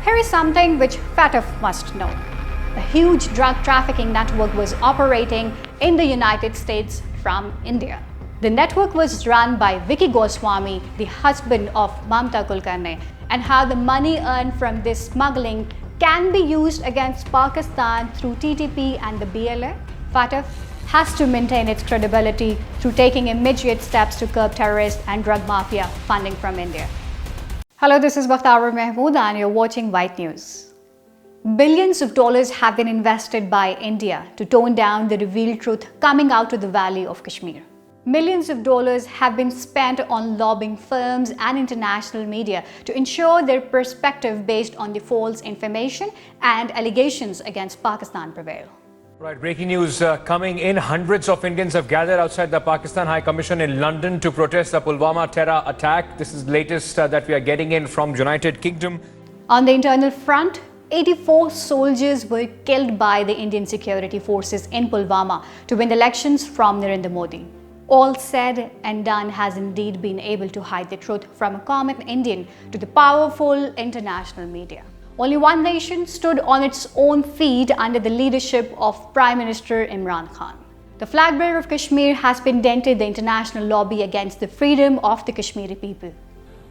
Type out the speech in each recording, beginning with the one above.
Here is something which Fatf must know. A huge drug trafficking network was operating in the United States from India. The network was run by Vicky Goswami, the husband of Mamta Kulkarni, and how the money earned from this smuggling can be used against Pakistan through TTP and the BLA. Fatf has to maintain its credibility through taking immediate steps to curb terrorist and drug mafia funding from India. Hello, this is Bakhtar Mahmood and you're watching White News. Billions of dollars have been invested by India to tone down the revealed truth coming out of the Valley of Kashmir. Millions of dollars have been spent on lobbying firms and international media to ensure their perspective based on the false information and allegations against Pakistan prevail. Right, breaking news coming in. Hundreds of Indians have gathered outside the Pakistan High Commission in London to protest the Pulwama terror attack. This is the latest that we are getting in from United Kingdom. On the internal front, 84 soldiers were killed by the Indian security forces in Pulwama to win elections from Narendra Modi. All said and done has indeed been able to hide the truth from a common Indian to the powerful international media. Only one nation stood on its own feet under the leadership of Prime Minister Imran Khan. The flag bearer of Kashmir has been dented the international lobby against the freedom of the Kashmiri people.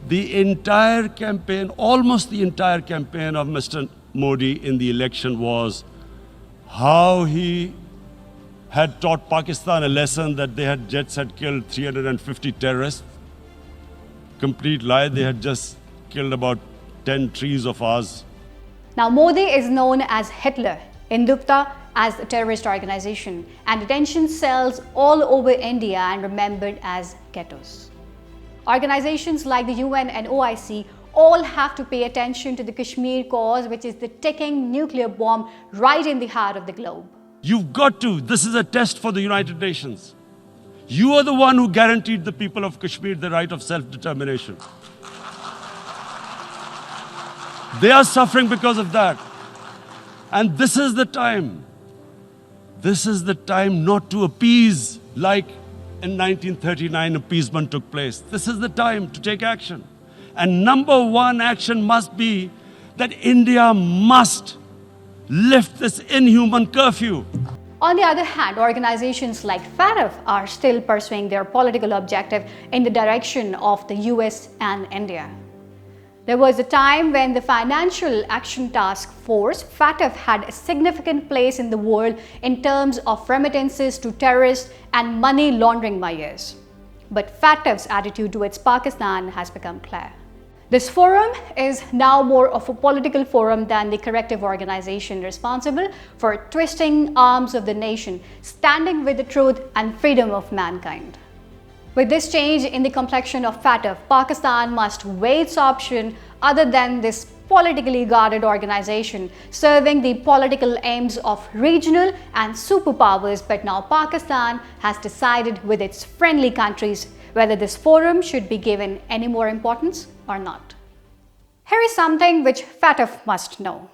The entire campaign, almost the entire campaign of Mr. Modi in the election was how he had taught Pakistan a lesson that jets had killed 350 terrorists. Complete lie, they had just killed about 10 trees of ours. Now Modi is known as Hitler, Hindutva as a terrorist organization, and detention cells all over India and remembered as ghettos. Organizations like the UN and OIC all have to pay attention to the Kashmir cause, which is the ticking nuclear bomb right in the heart of the globe. You've got to. This is a test for the United Nations. You are the one who guaranteed the people of Kashmir the right of self-determination. They are suffering because of that. And this is the time. This is the time not to appease like in 1939 appeasement took place. This is the time to take action. And number one action must be that India must lift this inhuman curfew. On the other hand, organizations like Fatf are still pursuing their political objective in the direction of the US and India. There was a time when the Financial Action Task Force, Fatf, had a significant place in the world in terms of remittances to terrorists and money laundering buyers. But Fatf's attitude towards Pakistan has become clear. This forum is now more of a political forum than the corrective organization responsible for twisting arms of the nation, standing with the truth and freedom of mankind. With this change in the complexion of Fatf, Pakistan must weigh its option other than this politically guarded organization serving the political aims of regional and superpowers. But now Pakistan has decided with its friendly countries whether this forum should be given any more importance or not. Here is something which Fatf must know.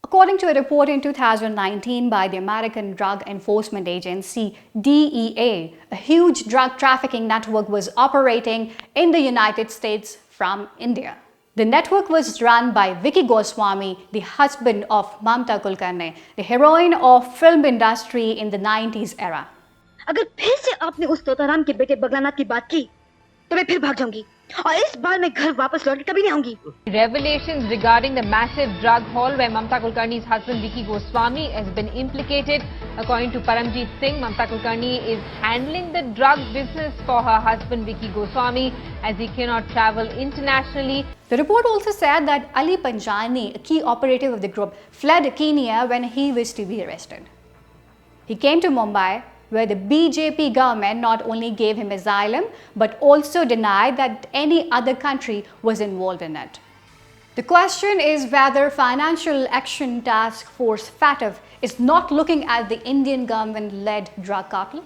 According to a report in 2019 by the American Drug Enforcement Agency, DEA, a huge drug trafficking network was operating in the United States from India. The network was run by Vicky Goswami, the husband of Mamta Kulkarni, the heroine of film industry in the 90s era. अगर फिर से आपने उस तोताराम के बेटे बगलानाथ की बात की तो मैं फिर भाग जाऊंगी और इस बार मैं घर वापस लौट के कभी नहीं आऊंगी. Revelations regarding the massive drug haul where Mamta Kulkarni's husband Vicky Goswami has been implicated. According to Paramjeet Singh, Mamta Kulkarni is handling the drug business for her husband Vicky Goswami as he cannot travel internationally. The report also said that Ali Panjani, a key operative of the group, fled Kenya when he was to be arrested. He came to Mumbai, where the BJP government not only gave him asylum but also denied that any other country was involved in it. The question is whether Financial Action Task Force Fatf is not looking at the Indian government-led drug cartel.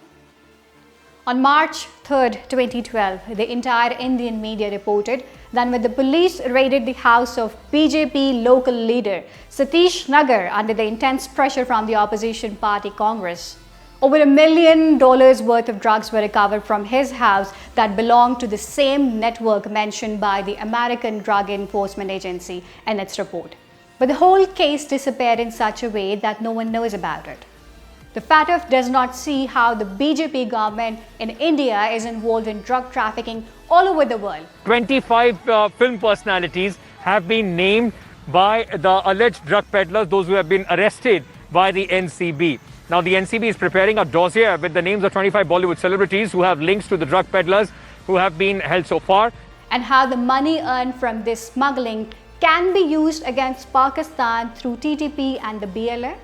On March 3, 2012, the entire Indian media reported that when the police raided the house of BJP local leader Satish Nagar under the intense pressure from the opposition party Congress, over $1 million worth of drugs were recovered from his house that belonged to the same network mentioned by the American Drug Enforcement Agency in its report. But the whole case disappeared in such a way that no one knows about it. The Fatf does not see how the BJP government in India is involved in drug trafficking all over the world. 25 film personalities have been named by the alleged drug peddlers, those who have been arrested by the NCB. Now, the NCB is preparing a dossier with the names of 25 Bollywood celebrities who have links to the drug peddlers who have been held so far. And how the money earned from this smuggling can be used against Pakistan through TTP and the BLA.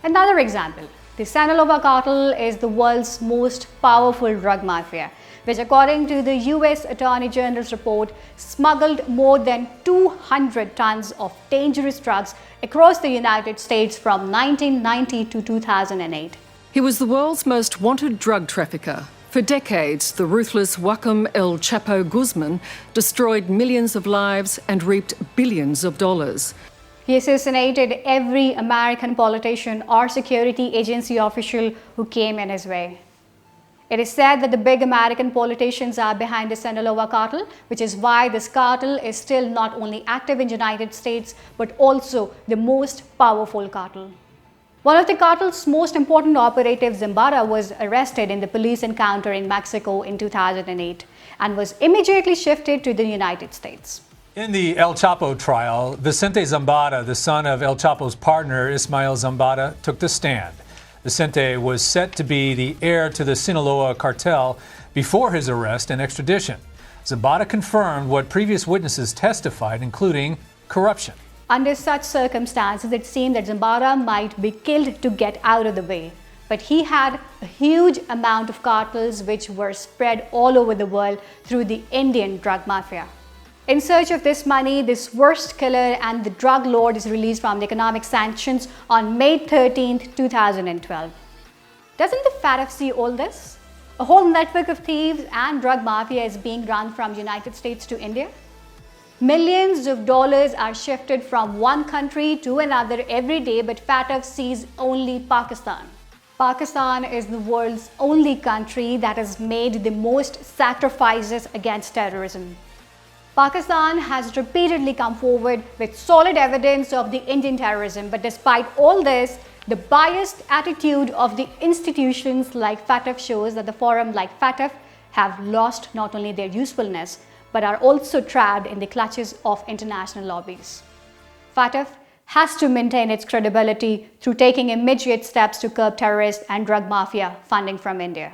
Another example, the Sinaloa cartel is the world's most powerful drug mafia, which according to the US Attorney General's report, smuggled more than 200 tons of dangerous drugs across the United States from 1990 to 2008. He was the world's most wanted drug trafficker. For decades, the ruthless Joaquim El Chapo Guzman destroyed millions of lives and reaped billions of dollars. He assassinated every American politician or security agency official who came in his way. It is said that the big American politicians are behind the Sinaloa cartel, which is why this cartel is still not only active in the United States, but also the most powerful cartel. One of the cartel's most important operatives, Zambada, was arrested in the police encounter in Mexico in 2008 and was immediately shifted to the United States. In the El Chapo trial, Vicente Zambada, the son of El Chapo's partner Ismael Zambada, took the stand. Vicente was set to be the heir to the Sinaloa cartel before his arrest and extradition. Zambada confirmed what previous witnesses testified, including corruption. Under such circumstances, it seemed that Zambada might be killed to get out of the way. But he had a huge amount of cartels which were spread all over the world through the Indian drug mafia. In search of this money, this worst killer and the drug lord is released from the economic sanctions on May 13, 2012. Doesn't the Fatf see all this? A whole network of thieves and drug mafia is being run from the United States to India. Millions of dollars are shifted from one country to another every day, but Fatf sees only Pakistan. Pakistan is the world's only country that has made the most sacrifices against terrorism. Pakistan has repeatedly come forward with solid evidence of the Indian terrorism, but despite all this, the biased attitude of the institutions like Fatf shows that the forum like Fatf have lost not only their usefulness, but are also trapped in the clutches of international lobbies. Fatf has to maintain its credibility through taking immediate steps to curb terrorist and drug mafia funding from India.